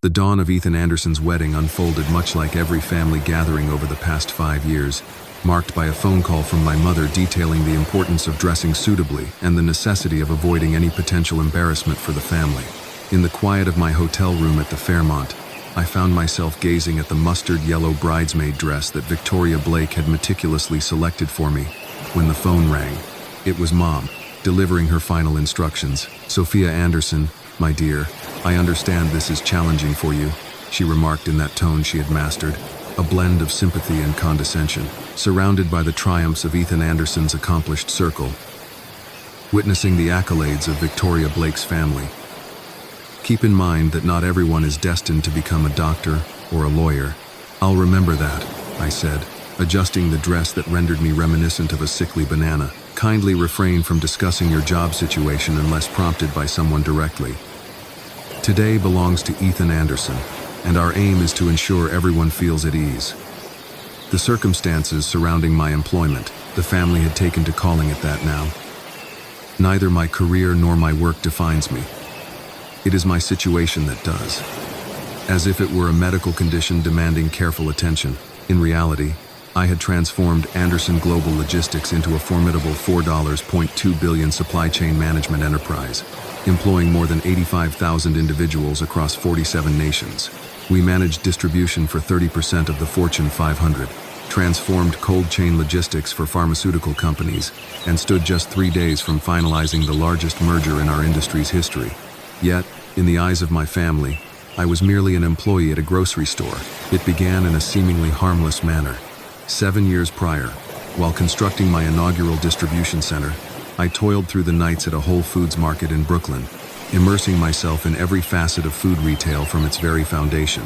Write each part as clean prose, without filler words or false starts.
The dawn of Ethan Anderson's wedding unfolded much like every family gathering over the past 5 years, marked by a phone call from my mother detailing the importance of dressing suitably and the necessity of avoiding any potential embarrassment for the family. In the quiet of my hotel room at the Fairmont, I found myself gazing at the mustard yellow bridesmaid dress that Victoria Blake had meticulously selected for me when the phone rang. It was Mom, delivering her final instructions. "Sophia Anderson, my dear, I understand this is challenging for you," she remarked in that tone she had mastered, a blend of sympathy and condescension. Surrounded by the triumphs of Ethan Anderson's accomplished circle, witnessing the accolades of Victoria Blake's family. "Keep in mind that not everyone is destined to become a doctor or a lawyer." "I'll remember that," I said, adjusting the dress that rendered me reminiscent of a sickly banana. "Kindly refrain from discussing your job situation unless prompted by someone directly. Today belongs to Ethan Anderson, and our aim is to ensure everyone feels at ease." The circumstances surrounding my employment, the family had taken to calling it that now. Neither my career nor my work defines me. It is my situation that does. As if it were a medical condition demanding careful attention. In reality, I had transformed Anderson Global Logistics into a formidable $4.2 billion supply chain management enterprise, employing more than 85,000 individuals across 47 nations. We managed distribution for 30% of the Fortune 500, transformed cold chain logistics for pharmaceutical companies, and stood just 3 days from finalizing the largest merger in our industry's history. Yet, in the eyes of my family, I was merely an employee at a grocery store. It began in a seemingly harmless manner. 7 years prior, while constructing my inaugural distribution center, I toiled through the nights at a Whole Foods market in Brooklyn, immersing myself in every facet of food retail from its very foundation.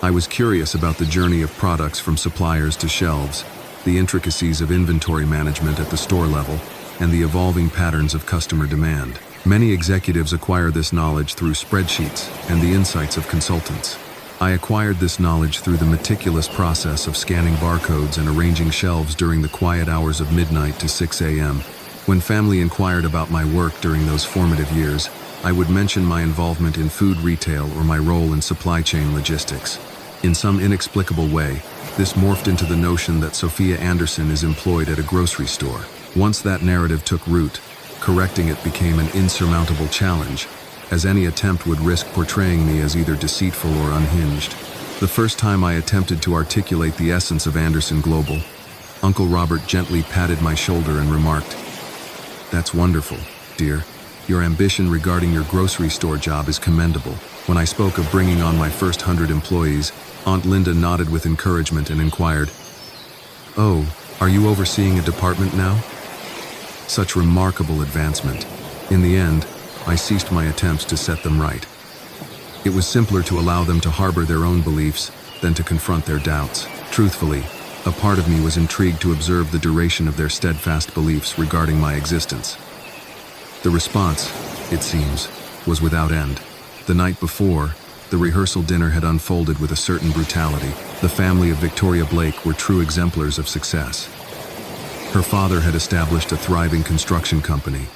I was curious about the journey of products from suppliers to shelves, the intricacies of inventory management at the store level, and the evolving patterns of customer demand. Many executives acquire this knowledge through spreadsheets and the insights of consultants. I acquired this knowledge through the meticulous process of scanning barcodes and arranging shelves during the quiet hours of midnight to 6 a.m. When family inquired about my work during those formative years, I would mention my involvement in food retail or my role in supply chain logistics. In some inexplicable way, this morphed into the notion that Sophia Anderson is employed at a grocery store. Once that narrative took root, correcting it became an insurmountable challenge, as any attempt would risk portraying me as either deceitful or unhinged. The first time I attempted to articulate the essence of Anderson Global, Uncle Robert gently patted my shoulder and remarked, "That's wonderful, dear. Your ambition regarding your grocery store job is commendable." When I spoke of bringing on my first 100 employees, Aunt Linda nodded with encouragement and inquired, "Oh, are you overseeing a department now?" Such remarkable advancement. In the end, I ceased my attempts to set them right. It was simpler to allow them to harbor their own beliefs than to confront their doubts. Truthfully, a part of me was intrigued to observe the duration of their steadfast beliefs regarding my existence. The response, it seems, was without end. The night before, the rehearsal dinner had unfolded with a certain brutality. The family of Victoria Blake were true exemplars of success. Her father had established a thriving construction company.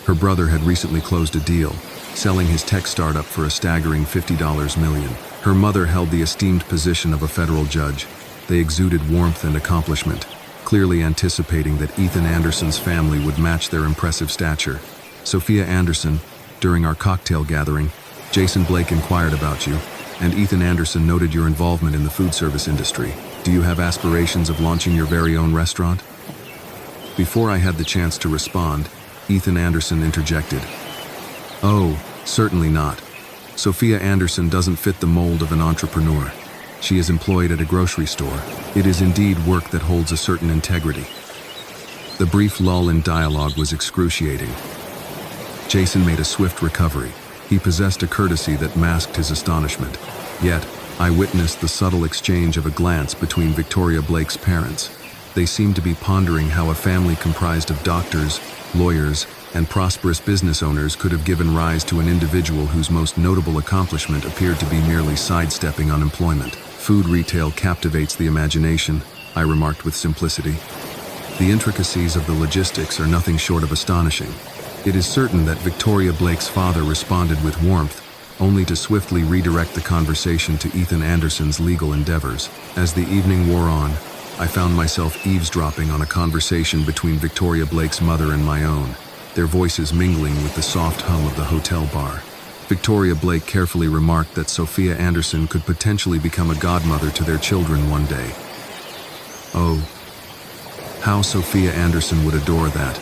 Her brother had recently closed a deal, selling his tech startup for a staggering $50 million. Her mother held the esteemed position of a federal judge. They exuded warmth and accomplishment, clearly anticipating that Ethan Anderson's family would match their impressive stature. "Sophia Anderson, during our cocktail gathering, Jason Blake inquired about you, and Ethan Anderson noted your involvement in the food service industry. Do you have aspirations of launching your very own restaurant?" Before I had the chance to respond, Ethan Anderson interjected, "Oh, certainly not. Sophia Anderson doesn't fit the mold of an entrepreneur. She is employed at a grocery store. It is indeed work that holds a certain integrity." The brief lull in dialogue was excruciating. Jason made a swift recovery. He possessed a courtesy that masked his astonishment. Yet, I witnessed the subtle exchange of a glance between Victoria Blake's parents. They seemed to be pondering how a family comprised of doctors, lawyers, and prosperous business owners could have given rise to an individual whose most notable accomplishment appeared to be merely sidestepping unemployment. "Food retail captivates the imagination," I remarked with simplicity. "The intricacies of the logistics are nothing short of astonishing." It is certain that Victoria Blake's father responded with warmth, only to swiftly redirect the conversation to Ethan Anderson's legal endeavors. As the evening wore on, I found myself eavesdropping on a conversation between Victoria Blake's mother and my own, their voices mingling with the soft hum of the hotel bar. Victoria Blake carefully remarked that Sophia Anderson could potentially become a godmother to their children one day. Oh, how Sophia Anderson would adore that.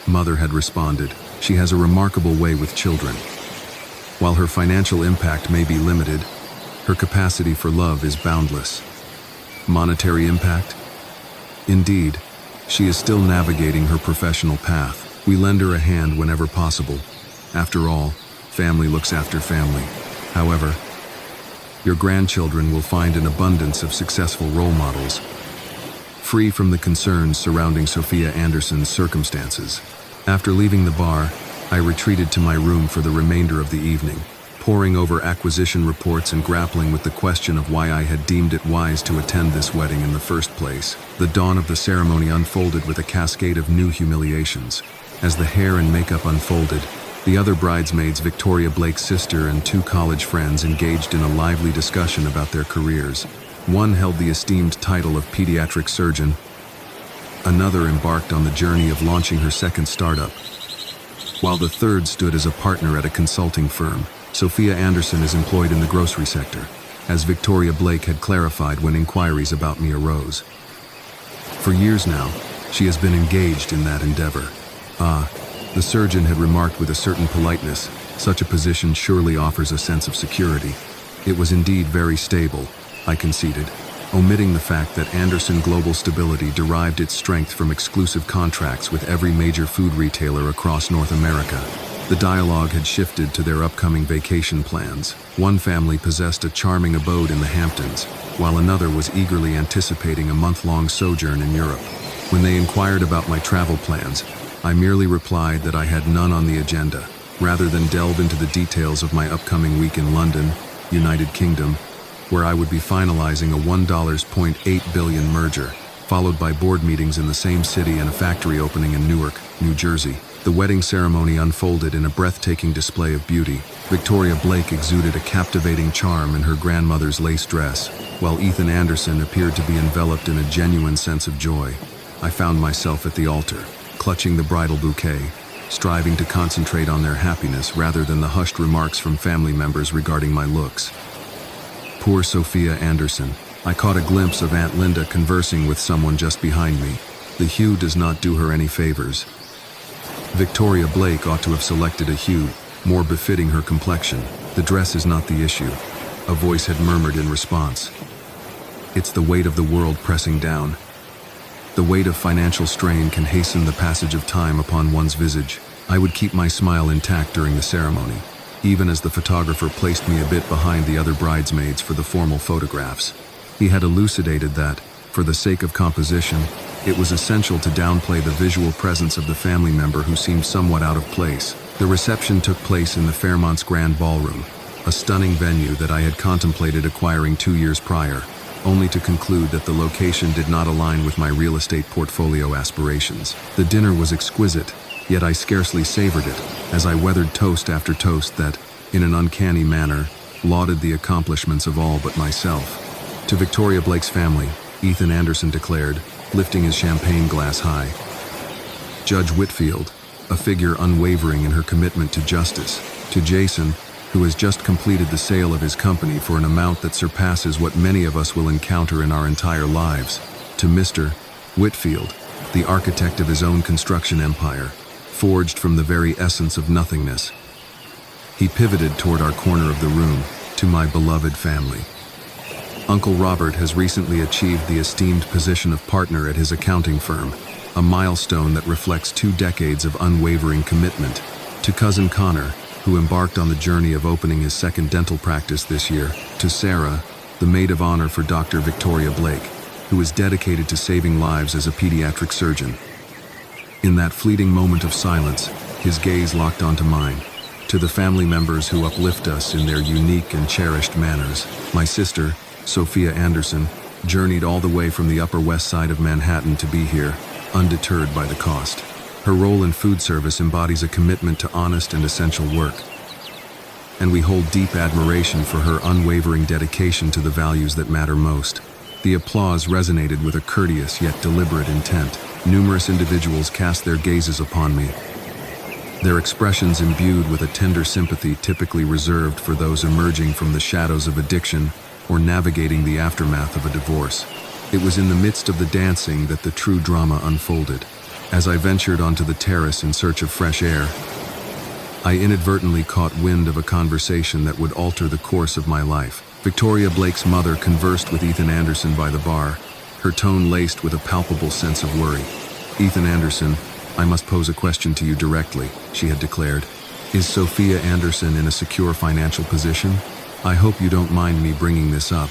Mother had responded, she has a remarkable way with children. While her financial impact may be limited, her capacity for love is boundless. Monetary impact? Indeed, she is still navigating her professional path. We lend her a hand whenever possible. After all, family looks after family. However, your grandchildren will find an abundance of successful role models, free from the concerns surrounding Sophia Anderson's circumstances. After leaving the bar, I retreated to my room for the remainder of the evening, poring over acquisition reports and grappling with the question of why I had deemed it wise to attend this wedding in the first place. The dawn of the ceremony unfolded with a cascade of new humiliations. As the hair and makeup unfolded, the other bridesmaids, Victoria Blake's sister and two college friends, engaged in a lively discussion about their careers. One held the esteemed title of pediatric surgeon. Another embarked on the journey of launching her second startup, while the third stood as a partner at a consulting firm. Sophia Anderson is employed in the grocery sector, as Victoria Blake had clarified when inquiries about me arose. For years now, she has been engaged in that endeavor. The surgeon had remarked with a certain politeness, such a position surely offers a sense of security. It was indeed very stable, I conceded, omitting the fact that Anderson Global Stability derived its strength from exclusive contracts with every major food retailer across North America. The dialogue had shifted to their upcoming vacation plans. One family possessed a charming abode in the Hamptons, while another was eagerly anticipating a month-long sojourn in Europe. When they inquired about my travel plans, I merely replied that I had none on the agenda, rather than delve into the details of my upcoming week in London, United Kingdom, where I would be finalizing a $1.8 billion merger, followed by board meetings in the same city and a factory opening in Newark, New Jersey. The wedding ceremony unfolded in a breathtaking display of beauty. Victoria Blake exuded a captivating charm in her grandmother's lace dress, while Ethan Anderson appeared to be enveloped in a genuine sense of joy. I found myself at the altar, clutching the bridal bouquet, striving to concentrate on their happiness rather than the hushed remarks from family members regarding my looks. Poor Sophia Anderson. I caught a glimpse of Aunt Linda conversing with someone just behind me. The hue does not do her any favors. Victoria Blake ought to have selected a hue more befitting her complexion. The dress is not the issue, a voice had murmured in response. It's the weight of the world pressing down. The weight of financial strain can hasten the passage of time upon one's visage. I would keep my smile intact during the ceremony, even as the photographer placed me a bit behind the other bridesmaids for the formal photographs. He had elucidated that, for the sake of composition, it was essential to downplay the visual presence of the family member who seemed somewhat out of place. The reception took place in the Fairmont's Grand Ballroom, a stunning venue that I had contemplated acquiring 2 years prior, only to conclude that the location did not align with my real estate portfolio aspirations. The dinner was exquisite, yet I scarcely savored it, as I weathered toast after toast that, in an uncanny manner, lauded the accomplishments of all but myself. To Victoria Blake's family, Ethan Anderson declared, lifting his champagne glass high. Judge Whitfield, a figure unwavering in her commitment to justice. To Jason, who has just completed the sale of his company for an amount that surpasses what many of us will encounter in our entire lives. To Mr. Whitfield, the architect of his own construction empire, forged from the very essence of nothingness. He pivoted toward our corner of the room, to my beloved family. Uncle Robert has recently achieved the esteemed position of partner at his accounting firm, a milestone that reflects 2 decades of unwavering commitment. To Cousin Connor, who embarked on the journey of opening his second dental practice this year. To Sarah, the maid of honor for Dr. Victoria Blake, who is dedicated to saving lives as a pediatric surgeon. In that fleeting moment of silence, his gaze locked onto mine. To the family members who uplift us in their unique and cherished manners. My sister, Sophia Anderson, journeyed all the way from the Upper West Side of Manhattan to be here, undeterred by the cost. Her role in food service embodies a commitment to honest and essential work. and we hold deep admiration for her unwavering dedication to the values that matter most. The applause resonated with a courteous yet deliberate intent. Numerous individuals cast their gazes upon me, their expressions imbued with a tender sympathy typically reserved for those emerging from the shadows of addiction or navigating the aftermath of a divorce. It was in the midst of the dancing that the true drama unfolded. As I ventured onto the terrace in search of fresh air, I inadvertently caught wind of a conversation that would alter the course of my life. Victoria Blake's mother conversed with Ethan Anderson by the bar, her tone laced with a palpable sense of worry. "Ethan Anderson, I must pose a question to you directly," she had declared. "Is Sophia Anderson in a secure financial position? I hope you don't mind me bringing this up,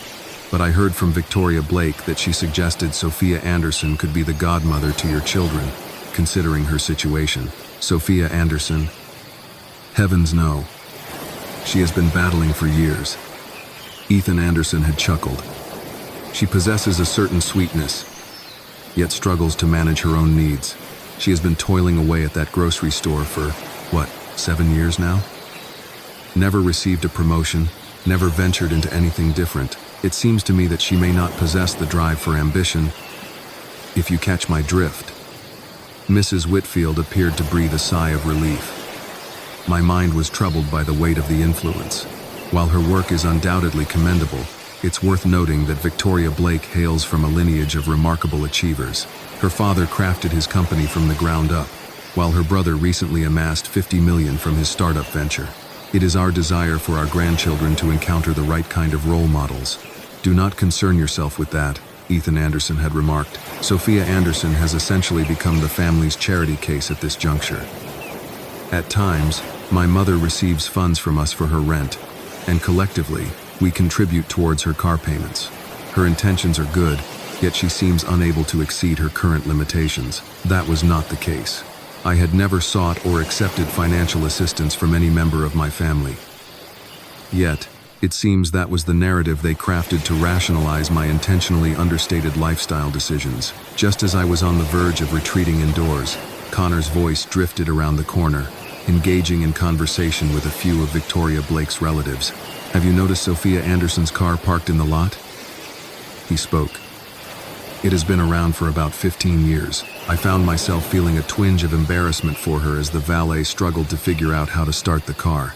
but I heard from Victoria Blake that she suggested Sophia Anderson could be the godmother to your children, considering her situation." Sophia Anderson? Heavens no. She has been battling for years. Ethan Anderson had chuckled. She possesses a certain sweetness, yet struggles to manage her own needs. She has been toiling away at that grocery store for, 7 years now? Never received a promotion, never ventured into anything different. It seems to me that she may not possess the drive for ambition, if you catch my drift. Mrs. Whitfield appeared to breathe a sigh of relief. My mind was troubled by the weight of the influence. While her work is undoubtedly commendable, it's worth noting that Victoria Blake hails from a lineage of remarkable achievers. Her father crafted his company from the ground up, while her brother recently amassed $50 million from his startup venture. It is our desire for our grandchildren to encounter the right kind of role models. "Do not concern yourself with that," Ethan Anderson had remarked. "Sophia Anderson has essentially become the family's charity case at this juncture. At times, my mother receives funds from us for her rent, and collectively, we contribute towards her car payments. Her intentions are good, yet she seems unable to exceed her current limitations." That was not the case. I had never sought or accepted financial assistance from any member of my family. Yet, it seems that was the narrative they crafted to rationalize my intentionally understated lifestyle decisions. Just as I was on the verge of retreating indoors, Connor's voice drifted around the corner, engaging in conversation with a few of Victoria Blake's relatives. "Have you noticed Sophia Anderson's car parked in the lot?" He spoke. "It has been around for about 15 years. I found myself feeling a twinge of embarrassment for her as the valet struggled to figure out how to start the car."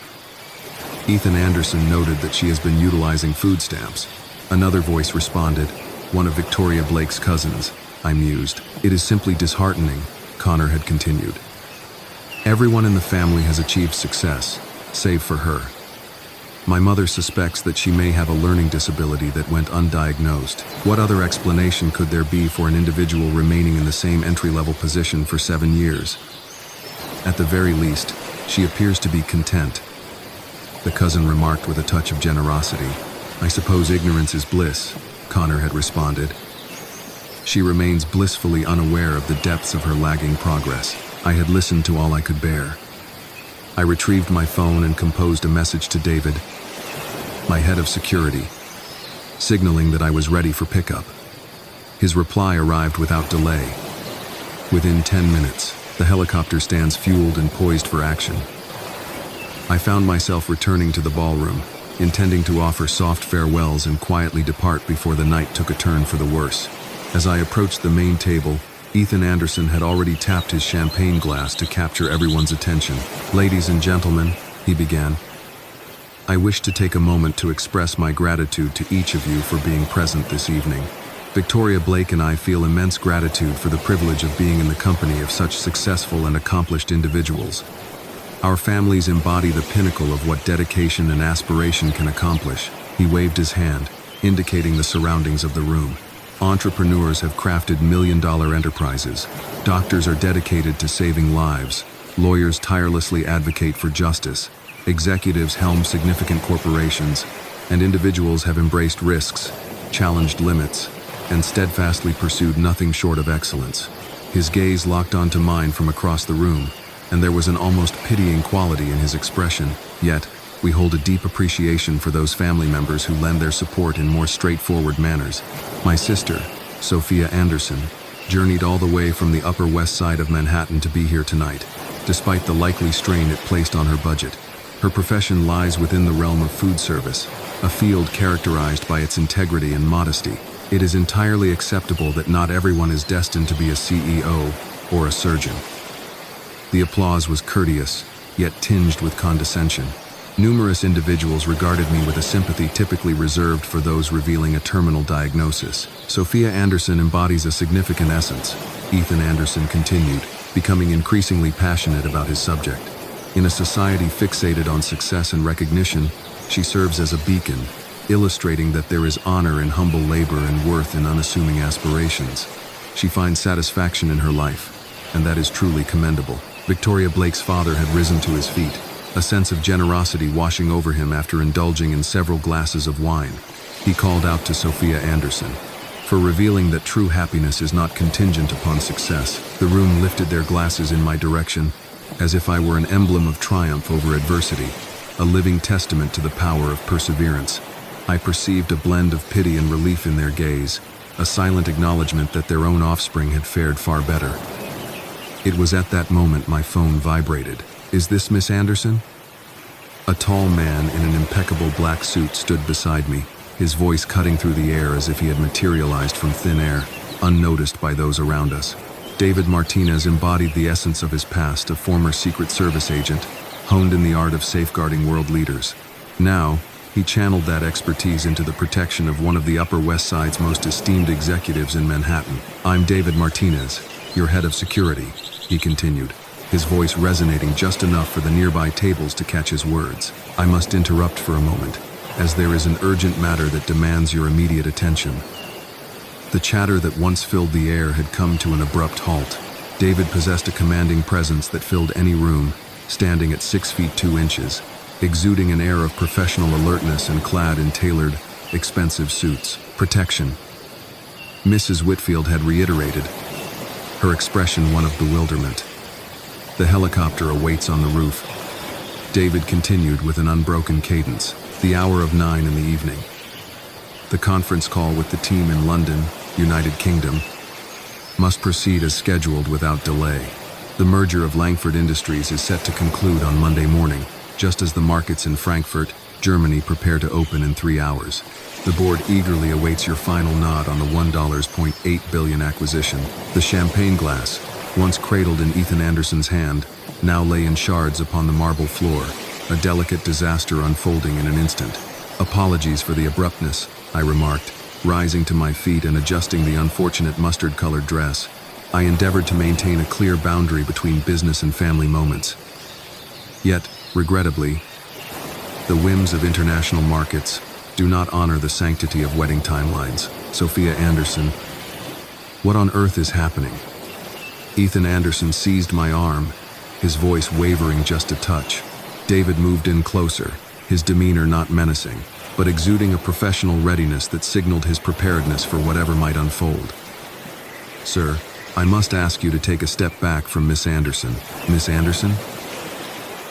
Ethan Anderson noted that she has been utilizing food stamps. Another voice responded, "One of Victoria Blake's cousins," I mused. "It is simply disheartening," Connor had continued. "Everyone in the family has achieved success, save for her. My mother suspects that she may have a learning disability that went undiagnosed. What other explanation could there be for an individual remaining in the same entry-level position for 7 years? At the very least, she appears to be content," the cousin remarked with a touch of generosity. "I suppose ignorance is bliss," Connor had responded. "She remains blissfully unaware of the depths of her lagging progress." I had listened to all I could bear. I retrieved my phone and composed a message to David, my head of security, signaling that I was ready for pickup. His reply arrived without delay. Within 10 minutes, the helicopter stands fueled and poised for action. I found myself returning to the ballroom, intending to offer soft farewells and quietly depart before the night took a turn for the worse. As I approached the main table, Ethan Anderson had already tapped his champagne glass to capture everyone's attention. "Ladies and gentlemen," he began, "I wish to take a moment to express my gratitude to each of you for being present this evening. Victoria Blake and I feel immense gratitude for the privilege of being in the company of such successful and accomplished individuals. Our families embody the pinnacle of what dedication and aspiration can accomplish." He waved his hand, indicating the surroundings of the room. "Entrepreneurs have crafted million-dollar enterprises. Doctors are dedicated to saving lives. Lawyers tirelessly advocate for justice. Executives helm significant corporations. And individuals have embraced risks, challenged limits, and steadfastly pursued nothing short of excellence." His gaze locked onto mine from across the room, and there was an almost pitying quality in his expression. "Yet, we hold a deep appreciation for those family members who lend their support in more straightforward manners. My sister, Sophia Anderson, journeyed all the way from the Upper West Side of Manhattan to be here tonight, despite the likely strain it placed on her budget. Her profession lies within the realm of food service, a field characterized by its integrity and modesty. It is entirely acceptable that not everyone is destined to be a CEO or a surgeon. The applause was courteous, yet tinged with condescension. Numerous individuals regarded me with a sympathy typically reserved for those revealing a terminal diagnosis. Sophia Anderson embodies a significant essence, Ethan Anderson continued, becoming increasingly passionate about his subject. In a society fixated on success and recognition, she serves as a beacon, illustrating that there is honor in humble labor and worth in unassuming aspirations. She finds satisfaction in her life, and that is truly commendable. Victoria Blake's father had risen to his feet, a sense of generosity washing over him after indulging in several glasses of wine. He called out to Sophia Anderson for revealing that true happiness is not contingent upon success. The room lifted their glasses in my direction, as if I were an emblem of triumph over adversity, a living testament to the power of perseverance. I perceived a blend of pity and relief in their gaze, a silent acknowledgement that their own offspring had fared far better. It was at that moment my phone vibrated. "Is this Miss Anderson?" A tall man in an impeccable black suit stood beside me, his voice cutting through the air as if he had materialized from thin air, unnoticed by those around us. David Martinez embodied the essence of his past, a former Secret Service agent, honed in the art of safeguarding world leaders. Now, he channeled that expertise into the protection of one of the Upper West Side's most esteemed executives in Manhattan. "I'm David Martinez, your head of security," he continued, his voice resonating just enough for the nearby tables to catch his words. "I must interrupt for a moment, as there is an urgent matter that demands your immediate attention." The chatter that once filled the air had come to an abrupt halt. David possessed a commanding presence that filled any room, standing at 6 feet 2 inches, exuding an air of professional alertness and clad in tailored, expensive suits. "Protection," Mrs. Whitfield had reiterated, her expression one of bewilderment. "The helicopter awaits on the roof," David continued with an unbroken cadence. "The hour of 9 in the evening. The conference call with the team in London, United Kingdom, must proceed as scheduled without delay. The merger of Langford Industries is set to conclude on Monday morning, just as the markets in Frankfurt, Germany prepare to open in 3 hours. The board eagerly awaits your final nod on the $1.8 billion acquisition." The champagne glass, once cradled in Ethan Anderson's hand, now lay in shards upon the marble floor, a delicate disaster unfolding in an instant. "Apologies for the abruptness," I remarked, rising to my feet and adjusting the unfortunate mustard-colored dress. I endeavored to maintain a clear boundary between business and family moments. Yet, regrettably, the whims of international markets do not honor the sanctity of wedding timelines. "Sophia Anderson, what on earth is happening?" Ethan Anderson seized my arm, his voice wavering just a touch. David moved in closer, his demeanor not menacing, but exuding a professional readiness that signaled his preparedness for whatever might unfold. "Sir, I must ask you to take a step back from Miss Anderson." "Miss Anderson?"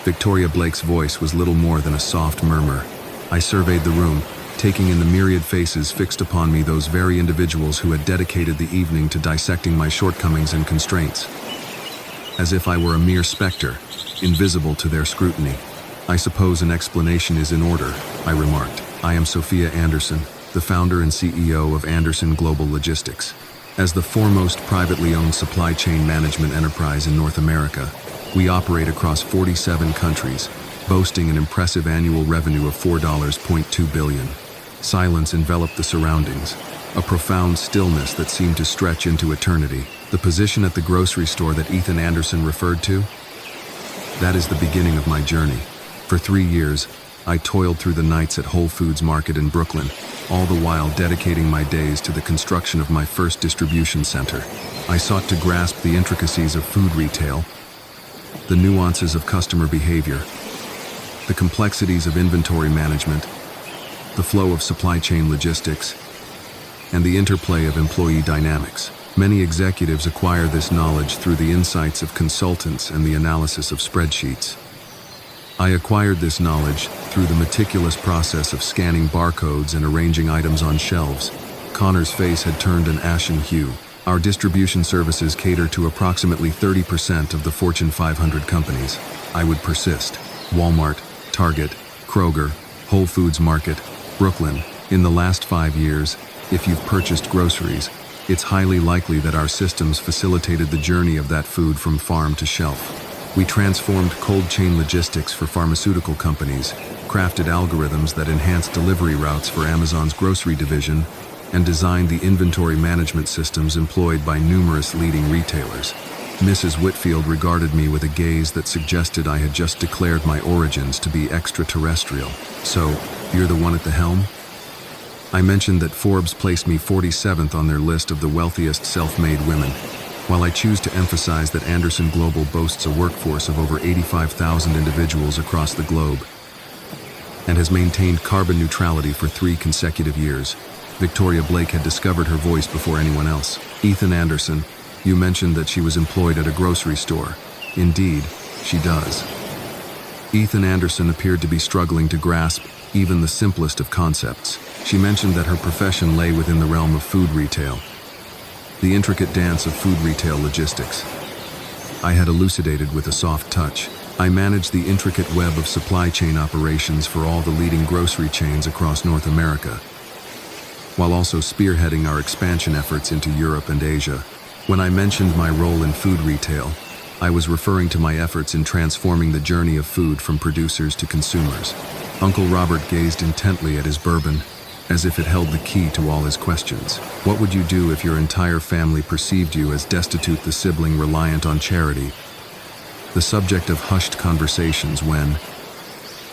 Victoria Blake's voice was little more than a soft murmur. I surveyed the room, taking in the myriad faces fixed upon me, those very individuals who had dedicated the evening to dissecting my shortcomings and constraints. As if I were a mere specter, invisible to their scrutiny. "I suppose an explanation is in order," I remarked. "I am Sophia Anderson, the founder and CEO of Anderson Global Logistics. As the foremost privately owned supply chain management enterprise in North America, we operate across 47 countries, boasting an impressive annual revenue of $4.2 billion. Silence enveloped the surroundings, a profound stillness that seemed to stretch into eternity. The position at the grocery store that Ethan Anderson referred to? That is the beginning of my journey. For 3 years, I toiled through the nights at Whole Foods Market in Brooklyn, all the while dedicating my days to the construction of my first distribution center. I sought to grasp the intricacies of food retail, the nuances of customer behavior, the complexities of inventory management, the flow of supply chain logistics, and the interplay of employee dynamics. Many executives acquire this knowledge through the insights of consultants and the analysis of spreadsheets. I acquired this knowledge through the meticulous process of scanning barcodes and arranging items on shelves. Connor's face had turned an ashen hue. Our distribution services cater to approximately 30% of the Fortune 500 companies. I would persist. Walmart, Target, Kroger, Whole Foods Market, Brooklyn. In the last 5 years, if you've purchased groceries, it's highly likely that our systems facilitated the journey of that food from farm to shelf. We transformed cold chain logistics for pharmaceutical companies, crafted algorithms that enhanced delivery routes for Amazon's grocery division, and designed the inventory management systems employed by numerous leading retailers. Mrs. Whitfield regarded me with a gaze that suggested I had just declared my origins to be extraterrestrial. So, you're the one at the helm? I mentioned that Forbes placed me 47th on their list of the wealthiest self-made women. While I choose to emphasize that Anderson Global boasts a workforce of over 85,000 individuals across the globe and has maintained carbon neutrality for 3 consecutive years, Victoria Blake had discovered her voice before anyone else. Ethan Anderson, you mentioned that she was employed at a grocery store. Indeed, she does. Ethan Anderson appeared to be struggling to grasp even the simplest of concepts. She mentioned that her profession lay within the realm of food retail, the intricate dance of food retail logistics. I had elucidated with a soft touch. I managed the intricate web of supply chain operations for all the leading grocery chains across North America, while also spearheading our expansion efforts into Europe and Asia. When I mentioned my role in food retail, I was referring to my efforts in transforming the journey of food from producers to consumers. Uncle Robert gazed intently at his bourbon, as if it held the key to all his questions. What would you do if your entire family perceived you as destitute, the sibling reliant on charity, the subject of hushed conversations when,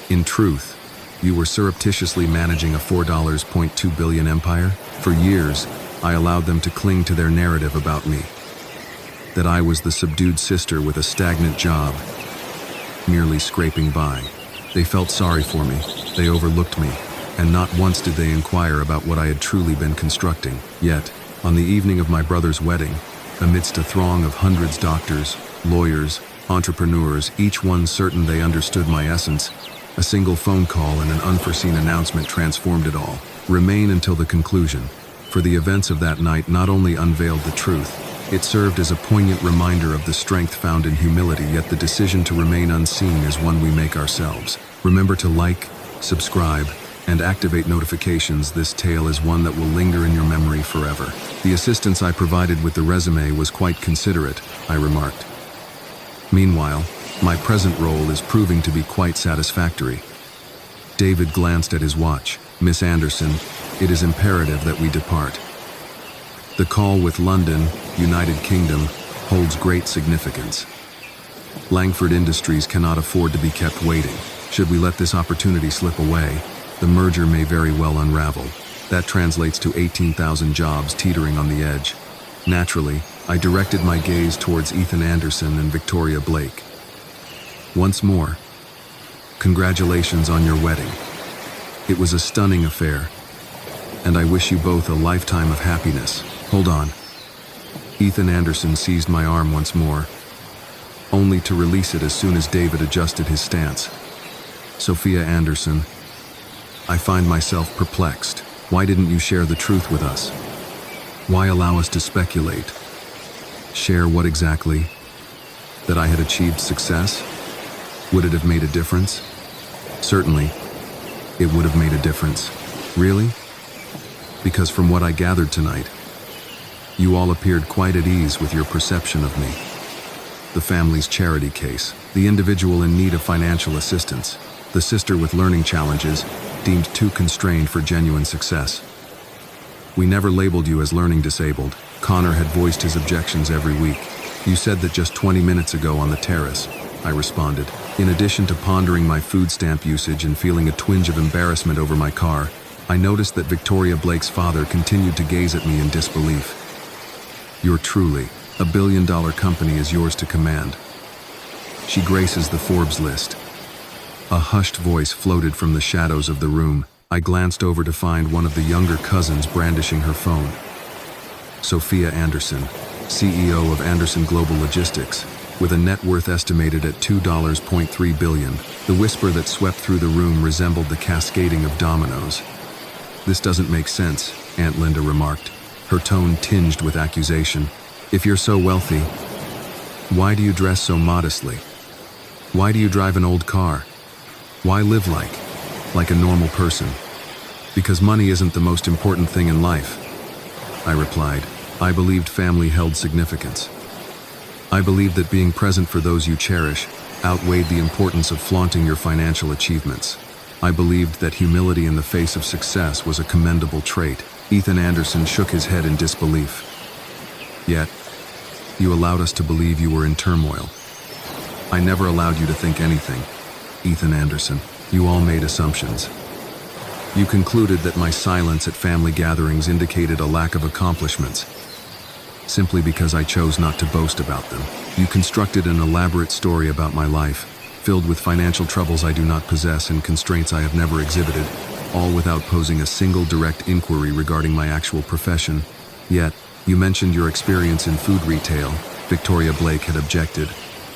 in truth, you were surreptitiously managing a $4.2 billion empire? For years, I allowed them to cling to their narrative about me, that I was the subdued sister with a stagnant job, merely scraping by. They felt sorry for me, they overlooked me, and not once did they inquire about what I had truly been constructing. Yet, on the evening of my brother's wedding, amidst a throng of hundreds of doctors, lawyers, entrepreneurs, each one certain they understood my essence, a single phone call and an unforeseen announcement transformed it all. Remain until the conclusion, for the events of that night not only unveiled the truth, it served as a poignant reminder of the strength found in humility, yet the decision to remain unseen is one we make ourselves. Remember to like, subscribe, and activate notifications. This tale is one that will linger in your memory forever. The assistance I provided with the resume was quite considerate, I remarked. Meanwhile, my present role is proving to be quite satisfactory. David glanced at his watch. Miss Anderson, it is imperative that we depart. The call with London, United Kingdom, holds great significance. Langford Industries cannot afford to be kept waiting. Should we let this opportunity slip away, the merger may very well unravel. That translates to 18,000 jobs teetering on the edge. Naturally, I directed my gaze towards Ethan Anderson and Victoria Blake. Once more, congratulations on your wedding. It was a stunning affair, and I wish you both a lifetime of happiness. Hold on. Ethan Anderson seized my arm once more, only to release it as soon as David adjusted his stance. Sophia Anderson, I find myself perplexed. Why didn't you share the truth with us? Why allow us to speculate? Share what exactly? That I had achieved success? Would it have made a difference? Certainly, it would have made a difference. Really? Because from what I gathered tonight, you all appeared quite at ease with your perception of me. The family's charity case, the individual in need of financial assistance, the sister with learning challenges, deemed too constrained for genuine success. We never labeled you as learning disabled. Connor had voiced his objections every week. You said that just 20 minutes ago on the terrace, I responded. In addition to pondering my food stamp usage and feeling a twinge of embarrassment over my car, I noticed that Victoria Blake's father continued to gaze at me in disbelief. You're truly, $1 billion company is yours to command. She graces the Forbes list. A hushed voice floated from the shadows of the room. I glanced over to find one of the younger cousins brandishing her phone. Sophia Anderson, CEO of Anderson Global Logistics, with a net worth estimated at $2.3 billion. The whisper that swept through the room resembled the cascading of dominoes. This doesn't make sense, Aunt Linda remarked, her tone tinged with accusation. If you're so wealthy, why do you dress so modestly? Why do you drive an old car? Why live like a normal person? Because money isn't the most important thing in life, I replied. I believed family held significance. I believed that being present for those you cherish outweighed the importance of flaunting your financial achievements. I believed that humility in the face of success was a commendable trait. Ethan Anderson shook his head in disbelief. Yet, you allowed us to believe you were in turmoil. I never allowed you to think anything, Ethan Anderson. You all made assumptions. You concluded that my silence at family gatherings indicated a lack of accomplishments, simply because I chose not to boast about them. You constructed an elaborate story about my life, filled with financial troubles I do not possess and constraints I have never exhibited, all without posing a single direct inquiry regarding my actual profession. Yet, you mentioned your experience in food retail. Victoria Blake had objected.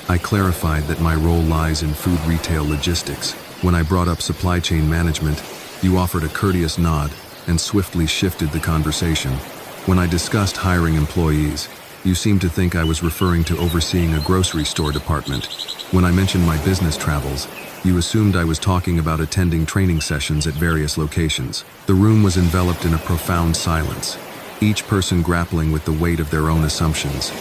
I clarified that my role lies in food retail logistics. When I brought up supply chain management, you offered a courteous nod and swiftly shifted the conversation. When I discussed hiring employees, you seemed to think I was referring to overseeing a grocery store department. When I mentioned my business travels, you assumed I was talking about attending training sessions at various locations. The room was enveloped in a profound silence, each person grappling with the weight of their own assumptions.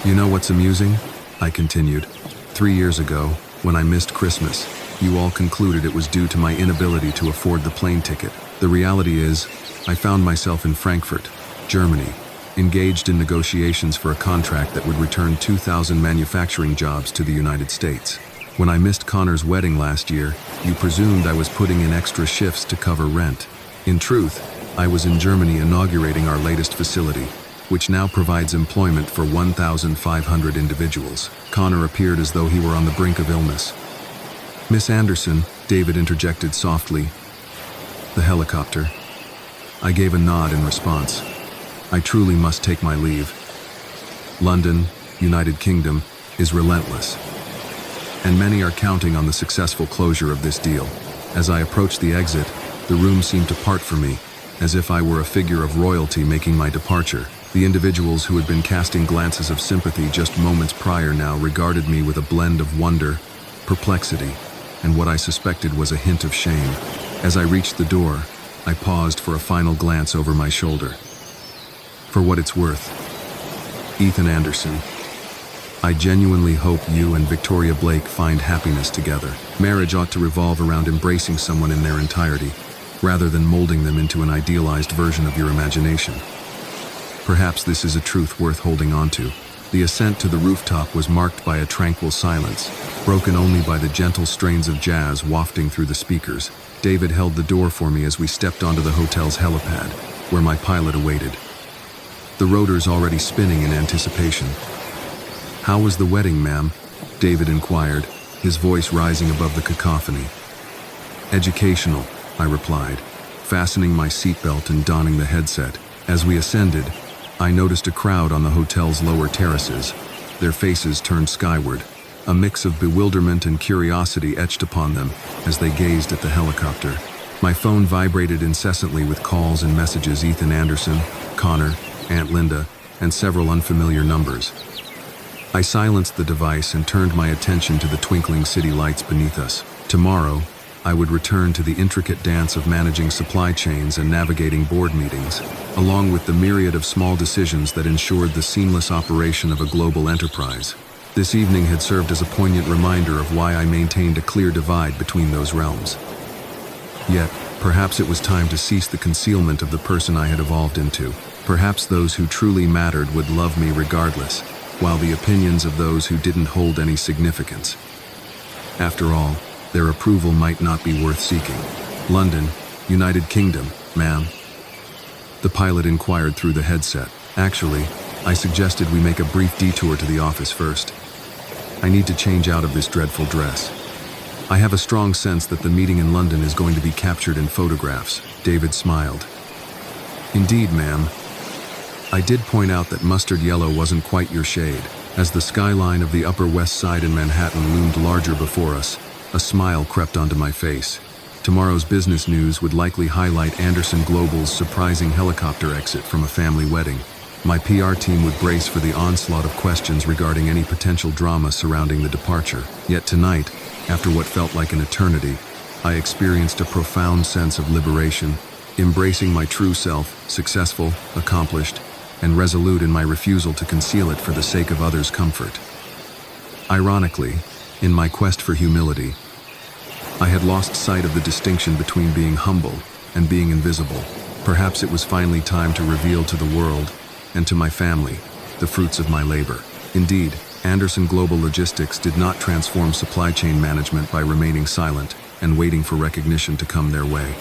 You know what's amusing? I continued. 3 years ago, when I missed Christmas, you all concluded it was due to my inability to afford the plane ticket. The reality is, I found myself in Frankfurt, Germany, engaged in negotiations for a contract that would return 2,000 manufacturing jobs to the United States. When I missed Connor's wedding last year, you presumed I was putting in extra shifts to cover rent. In truth, I was in Germany inaugurating our latest facility, which now provides employment for 1,500 individuals. Connor appeared as though he were on the brink of illness. Miss Anderson, David interjected softly. The helicopter. I gave a nod in response. I truly must take my leave. London, United Kingdom, is relentless, and many are counting on the successful closure of this deal. As I approached the exit, the room seemed to part for me, as if I were a figure of royalty making my departure. The individuals who had been casting glances of sympathy just moments prior now regarded me with a blend of wonder, perplexity, and what I suspected was a hint of shame. As I reached the door, I paused for a final glance over my shoulder. For what it's worth, Ethan Anderson, I genuinely hope you and Victoria Blake find happiness together. Marriage ought to revolve around embracing someone in their entirety, rather than molding them into an idealized version of your imagination. Perhaps this is a truth worth holding on to. The ascent to the rooftop was marked by a tranquil silence, broken only by the gentle strains of jazz wafting through the speakers. David held the door for me as we stepped onto the hotel's helipad, where my pilot awaited, the rotors already spinning in anticipation. How was the wedding, ma'am? David inquired, his voice rising above the cacophony. Educational, I replied, fastening my seatbelt and donning the headset. As we ascended, I noticed a crowd on the hotel's lower terraces, their faces turned skyward. A mix of bewilderment and curiosity etched upon them as they gazed at the helicopter. My phone vibrated incessantly with calls and messages. Ethan Anderson, Connor, Aunt Linda, and several unfamiliar numbers. I silenced the device and turned my attention to the twinkling city lights beneath us. Tomorrow, I would return to the intricate dance of managing supply chains and navigating board meetings, along with the myriad of small decisions that ensured the seamless operation of a global enterprise. This evening had served as a poignant reminder of why I maintained a clear divide between those realms. Yet, perhaps it was time to cease the concealment of the person I had evolved into. Perhaps those who truly mattered would love me regardless, while the opinions of those who didn't hold any significance. After all, their approval might not be worth seeking. London, United Kingdom, ma'am. The pilot inquired through the headset. Actually, I suggested we make a brief detour to the office first. I need to change out of this dreadful dress. I have a strong sense that the meeting in London is going to be captured in photographs. David smiled. Indeed, ma'am. I did point out that mustard yellow wasn't quite your shade. As the skyline of the Upper West Side in Manhattan loomed larger before us, a smile crept onto my face. Tomorrow's business news would likely highlight Anderson Global's surprising helicopter exit from a family wedding. My PR team would brace for the onslaught of questions regarding any potential drama surrounding the departure. Yet tonight, after what felt like an eternity, I experienced a profound sense of liberation, embracing my true self, successful, accomplished, and resolute in my refusal to conceal it for the sake of others' comfort. Ironically, in my quest for humility, I had lost sight of the distinction between being humble and being invisible. Perhaps it was finally time to reveal to the world and to my family the fruits of my labor. Indeed, Anderson Global Logistics did not transform supply chain management by remaining silent and waiting for recognition to come their way.